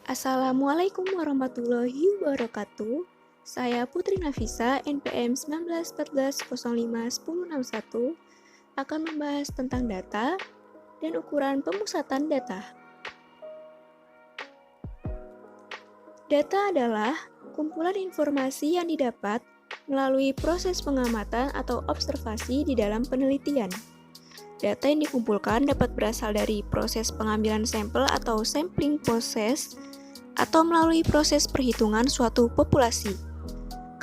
Assalamualaikum warahmatullahi wabarakatuh. Saya Putri Nafisa, NPM 1914051061, akan membahas tentang data dan ukuran pemusatan data. Data adalah kumpulan informasi yang didapat melalui proses pengamatan atau observasi di dalam penelitian. Data yang dikumpulkan dapat berasal dari proses pengambilan sampel atau sampling process, atau melalui proses perhitungan suatu populasi.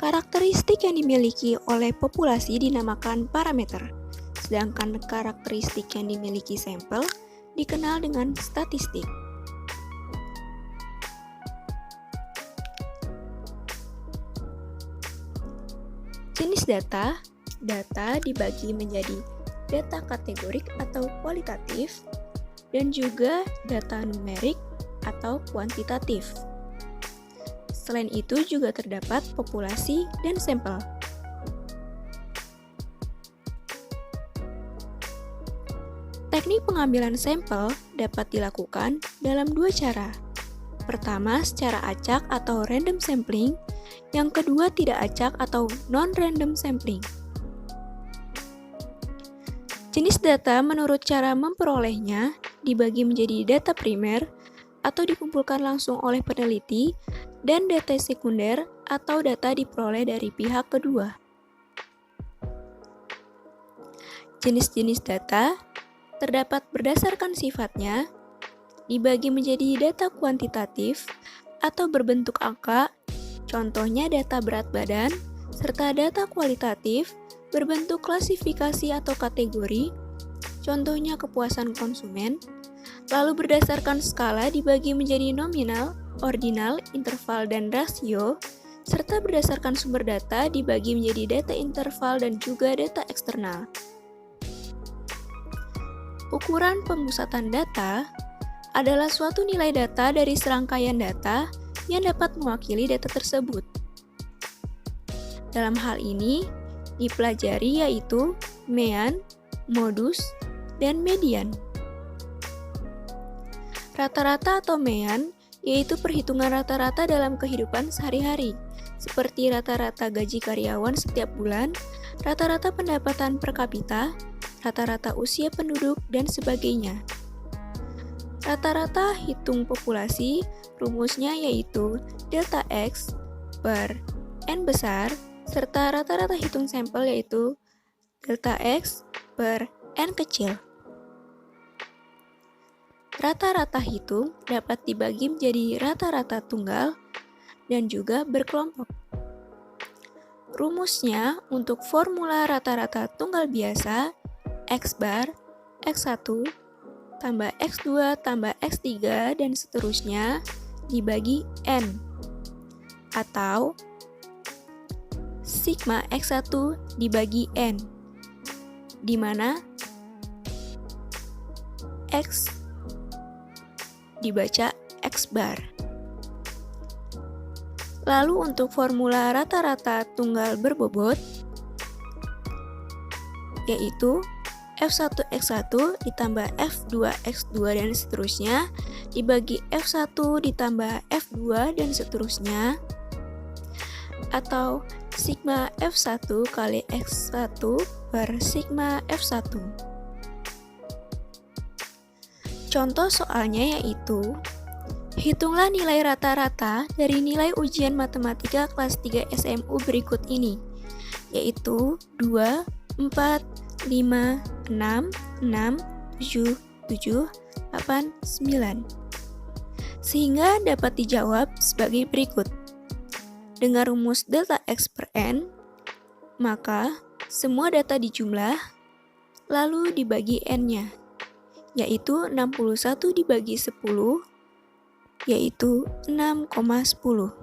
Karakteristik yang dimiliki oleh populasi dinamakan parameter, sedangkan karakteristik yang dimiliki sampel dikenal dengan statistik. Jenis data dibagi menjadi data kategorik atau kualitatif, dan juga data numerik atau kuantitatif. Selain itu juga terdapat populasi dan sampel. Teknik pengambilan sampel dapat dilakukan dalam dua cara. Pertama, secara acak atau random sampling. Yang kedua, tidak acak atau non-random sampling. Jenis data menurut cara memperolehnya dibagi menjadi data primer atau dikumpulkan langsung oleh peneliti dan data sekunder atau data diperoleh dari pihak kedua. Jenis-jenis data terdapat berdasarkan sifatnya, dibagi menjadi data kuantitatif atau berbentuk angka, contohnya data berat badan, serta data kualitatif berbentuk klasifikasi atau kategori, contohnya kepuasan konsumen. Lalu berdasarkan skala dibagi menjadi nominal, ordinal, interval, dan rasio, serta berdasarkan sumber data dibagi menjadi data interval dan juga data eksternal. Ukuran pemusatan data adalah suatu nilai data dari serangkaian data yang dapat mewakili data tersebut. Dalam hal ini, dipelajari yaitu mean, modus, dan median. Rata-rata atau mean yaitu perhitungan rata-rata dalam kehidupan sehari-hari, seperti rata-rata gaji karyawan setiap bulan, rata-rata pendapatan per kapita, rata-rata usia penduduk, dan sebagainya. Rata-rata hitung populasi, rumusnya yaitu delta X per N besar, serta rata-rata hitung sampel yaitu delta X per N kecil. Rata-rata hitung dapat dibagi menjadi rata-rata tunggal dan juga berkelompok. Rumusnya untuk formula rata-rata tunggal biasa, X bar, X1, tambah X2, tambah X3, dan seterusnya dibagi N, atau sigma X1 dibagi N, di mana X dibaca X bar. Lalu untuk formula rata-rata tunggal berbobot, yaitu F1X1 ditambah F2X2 dan seterusnya dibagi F1 ditambah F2 dan seterusnya, atau sigma F1 kali X1 per sigma F1. Contoh soalnya yaitu, hitunglah nilai rata-rata dari nilai ujian matematika kelas 3 SMU berikut ini, yaitu 2, 4, 5, 6, 6, 7, 7, 8, 9. Sehingga dapat dijawab sebagai berikut. Dengan rumus delta X per N, maka semua data dijumlah, lalu dibagi N-nya, yaitu 61 dibagi 10, yaitu 6,10.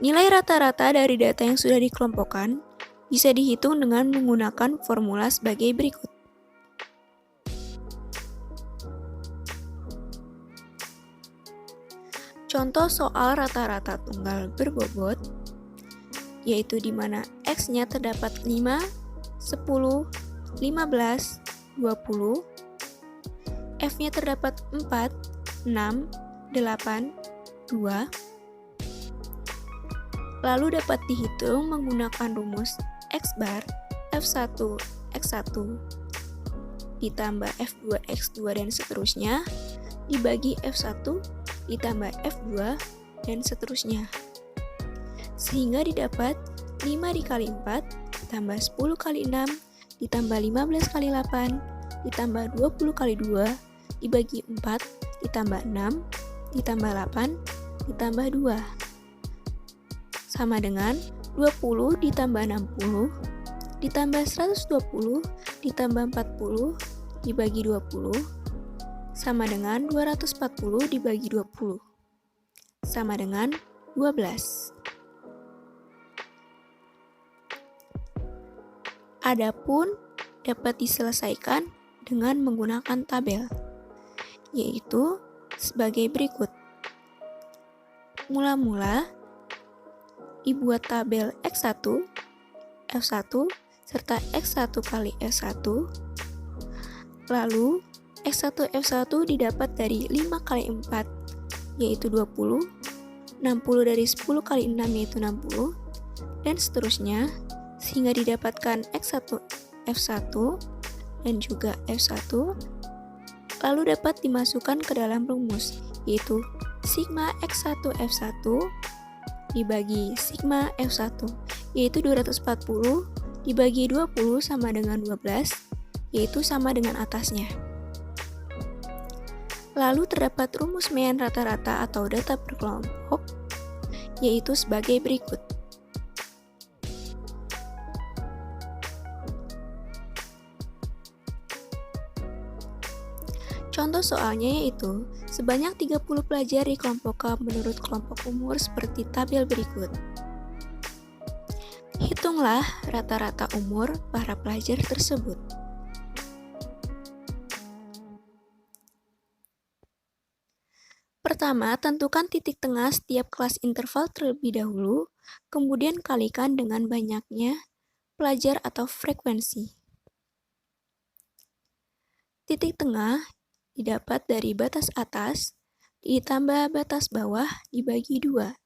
Nilai rata-rata dari data yang sudah dikelompokkan bisa dihitung dengan menggunakan formula sebagai berikut. Contoh soal rata-rata tunggal berbobot, yaitu di mana X-nya terdapat 5, 10, 15, 20, F-nya terdapat 4, 6, 8, 2. Lalu dapat dihitung menggunakan rumus X bar F1 X1 ditambah F2 X2 dan seterusnya dibagi F1 ditambah F2 dan seterusnya. Sehingga didapat 5 dikali 4 ditambah 10 kali 6 ditambah 15 kali 8 ditambah 20 kali 2 dibagi 4 ditambah 6 ditambah 8 ditambah 2 sama dengan 20 ditambah 60 ditambah 120 ditambah 40 dibagi 20 sama dengan 240 dibagi 20 sama dengan 12. Adapun dapat diselesaikan dengan menggunakan tabel, yaitu sebagai berikut. Mula-mula dibuat tabel X1, F1, serta X1 kali F1, lalu X1 F1 didapat dari 5 kali 4, yaitu 20, 60 dari 10 kali 6, yaitu 60, dan seterusnya, sehingga didapatkan X1 F1 dan juga F1, lalu dapat dimasukkan ke dalam rumus, yaitu sigma X1 F1 dibagi sigma F1, yaitu 240 dibagi 20 sama dengan 12, yaitu sama dengan atasnya. Lalu terdapat rumus median rata-rata atau data berkelompok, yaitu sebagai berikut. Contoh soalnya yaitu, sebanyak 30 pelajar dikelompokkan menurut kelompok umur seperti tabel berikut. Hitunglah rata-rata umur para pelajar tersebut. Pertama, tentukan titik tengah setiap kelas interval terlebih dahulu, kemudian kalikan dengan banyaknya pelajar atau frekuensi. Titik tengah didapat dari batas atas ditambah batas bawah dibagi 2,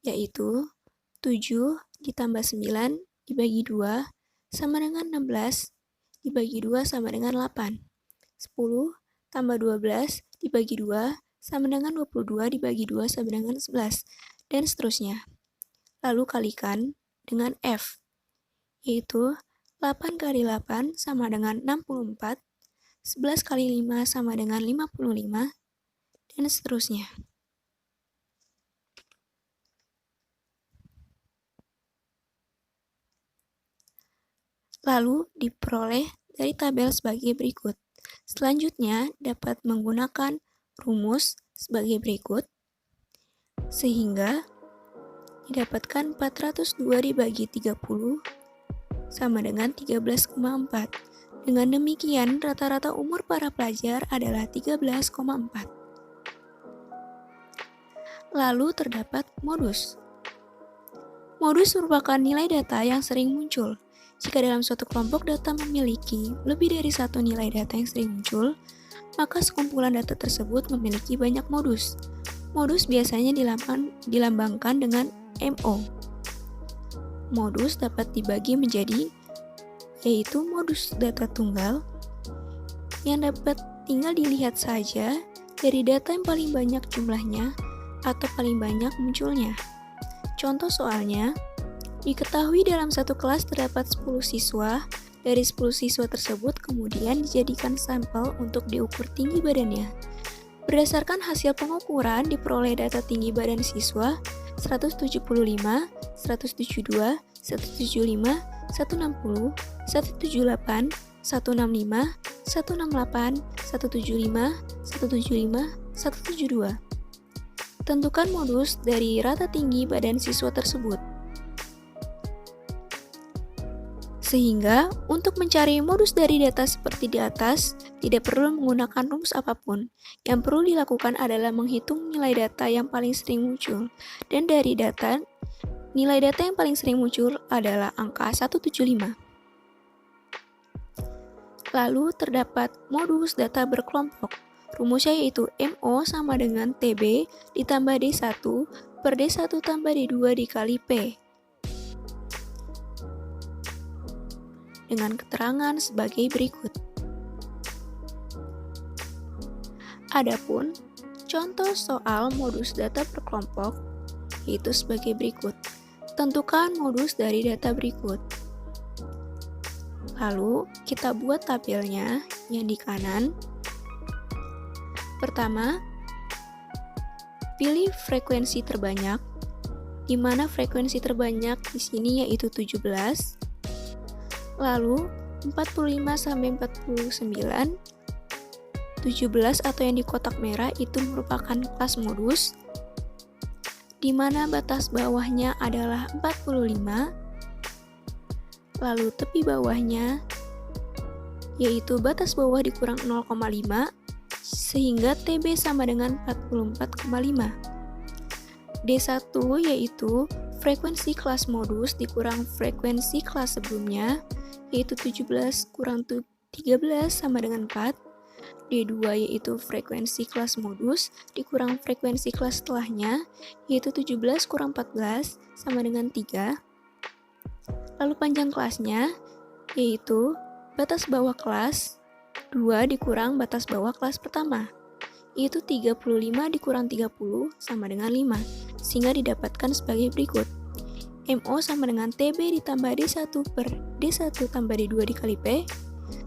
yaitu 7 ditambah 9 dibagi 2 sama dengan 16 dibagi 2 sama dengan 8. 10 tambah 12 dibagi 2 sama dengan 22 dibagi 2 sama dengan 11, dan seterusnya. Lalu kalikan dengan F, yaitu 8 kali 8 sama dengan 64, 11 kali 5 sama dengan 55, dan seterusnya. Lalu diperoleh dari tabel sebagai berikut. Selanjutnya dapat menggunakan rumus sebagai berikut, sehingga didapatkan 402 dibagi 30 sama dengan 13,4. Dengan demikian, rata-rata umur para pelajar adalah 13,4. Lalu terdapat modus. Modus merupakan nilai data yang sering muncul. Jika dalam suatu kelompok data memiliki lebih dari satu nilai data yang sering muncul, maka sekumpulan data tersebut memiliki banyak modus. Modus biasanya dilambangkan dengan MO. Modus dapat dibagi menjadi, yaitu modus data tunggal, yang dapat tinggal dilihat saja dari data yang paling banyak jumlahnya atau paling banyak munculnya. Contoh soalnya, diketahui dalam satu kelas terdapat 10 siswa. Dari 10 siswa tersebut kemudian dijadikan sampel untuk diukur tinggi badannya. Berdasarkan hasil pengukuran diperoleh data tinggi badan siswa 175, 172, 175, 160, 178, 165, 168, 175, 175, 172. Tentukan modus dari rata tinggi badan siswa tersebut. Sehingga, untuk mencari modus dari data seperti di atas, tidak perlu menggunakan rumus apapun. Yang perlu dilakukan adalah menghitung nilai data yang paling sering muncul. Dan dari data, nilai data yang paling sering muncul adalah angka 175. Lalu terdapat modus data berkelompok. Rumusnya yaitu MO sama dengan TB ditambah D1 per D1 tambah D2 dikali P. Dengan keterangan sebagai berikut. Adapun contoh soal modus data berkelompok yaitu sebagai berikut. Tentukan modus dari data berikut. Lalu kita buat tabelnya yang di kanan. Pertama, pilih frekuensi terbanyak, di mana frekuensi terbanyak di sini yaitu 17. Lalu 45 sampai 49, 17 atau yang di kotak merah itu merupakan kelas modus, di mana batas bawahnya adalah 45. Lalu tepi bawahnya yaitu batas bawah dikurang 0,5 sehingga TB sama dengan 44,5. D1 yaitu frekuensi kelas modus dikurang frekuensi kelas sebelumnya yaitu 17 kurang 13 sama dengan 4. D2 yaitu frekuensi kelas modus dikurang frekuensi kelas setelahnya yaitu 17 kurang 14 sama dengan 3. Lalu panjang kelasnya yaitu batas bawah kelas 2 dikurang batas bawah kelas pertama, yaitu 35 dikurang 30 sama dengan 5, sehingga didapatkan sebagai berikut. MO sama dengan TB ditambah D1 per D1 tambah D2 dikali P,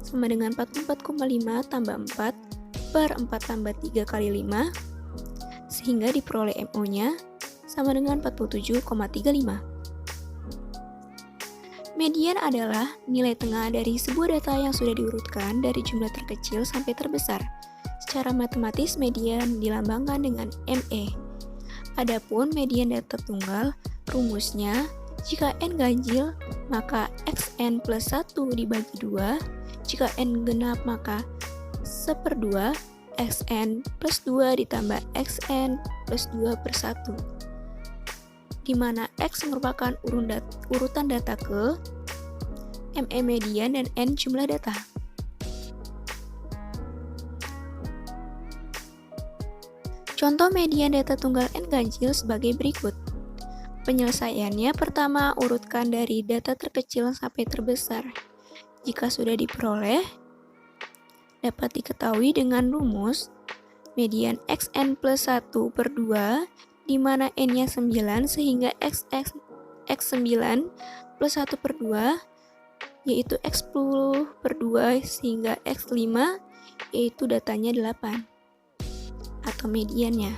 sama dengan 44,5 tambah 4 per 4 tambah 3 kali 5, sehingga diperoleh MO-nya sama dengan 47,35. Median adalah nilai tengah dari sebuah data yang sudah diurutkan dari jumlah terkecil sampai terbesar. Secara matematis, median dilambangkan dengan ME. Adapun median data tunggal, rumusnya, jika N ganjil, maka XN plus 1 dibagi 2. Jika N genap, maka 1/2 XN plus 2 ditambah XN plus 2 per 1. Di mana X merupakan urutan data ke, ME median, dan N jumlah data. Contoh median data tunggal N ganjil sebagai berikut. Penyelesaiannya pertama, urutkan dari data terkecil sampai terbesar. Jika sudah diperoleh, dapat diketahui dengan rumus median XN plus 1/2 di mana N-nya 9 sehingga X9 plus 1/2 yaitu X10/2 sehingga X5 yaitu datanya 8 atau mediannya.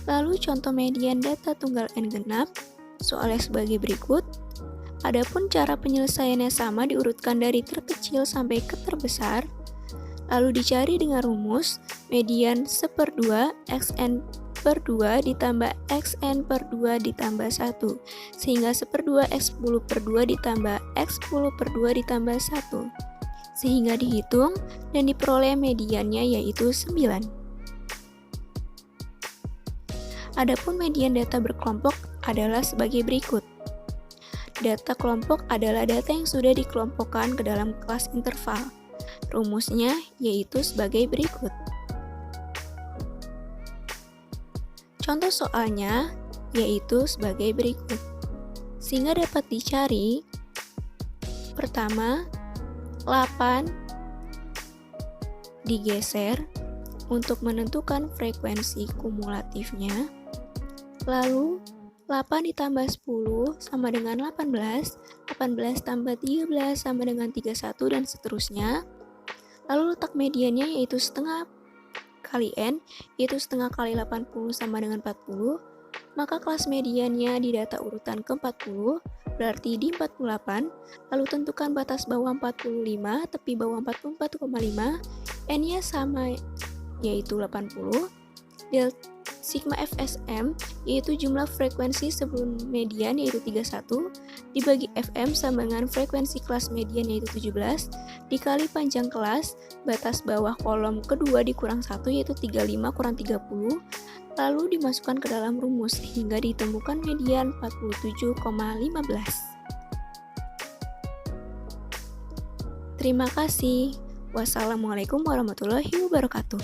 Lalu contoh median data tunggal N genap, soalnya sebagai berikut. Adapun cara penyelesaiannya sama, diurutkan dari terkecil sampai ke terbesar, lalu dicari dengan rumus median 1/2 XN/2 ditambah XN/2 ditambah 1, sehingga 1/2 X10/2 ditambah X10/2 ditambah 1, sehingga dihitung dan diperoleh mediannya yaitu 9. Adapun median data berkelompok adalah sebagai berikut. Data kelompok adalah data yang sudah dikelompokkan ke dalam kelas interval. Rumusnya yaitu sebagai berikut. Contoh soalnya yaitu sebagai berikut. Sehingga dapat dicari, pertama, 8 digeser untuk menentukan frekuensi kumulatifnya. Lalu 8 ditambah 10 sama dengan 18, 18 tambah 13 sama dengan 31 dan seterusnya. Lalu letak mediannya yaitu setengah kali N, yaitu setengah kali 80 sama dengan 40, maka kelas mediannya di data urutan ke-40, berarti di 48, lalu tentukan batas bawah 45, tepi bawah 44,5, N-nya sama yaitu 80, sigma FSM yaitu jumlah frekuensi sebelum median yaitu 31 dibagi FM sama dengan frekuensi kelas median yaitu 17 dikali panjang kelas batas bawah kolom kedua dikurang 1 yaitu 35 kurang 30 lalu dimasukkan ke dalam rumus hingga ditemukan median 47,15. Terima kasih. Wassalamualaikum warahmatullahi wabarakatuh.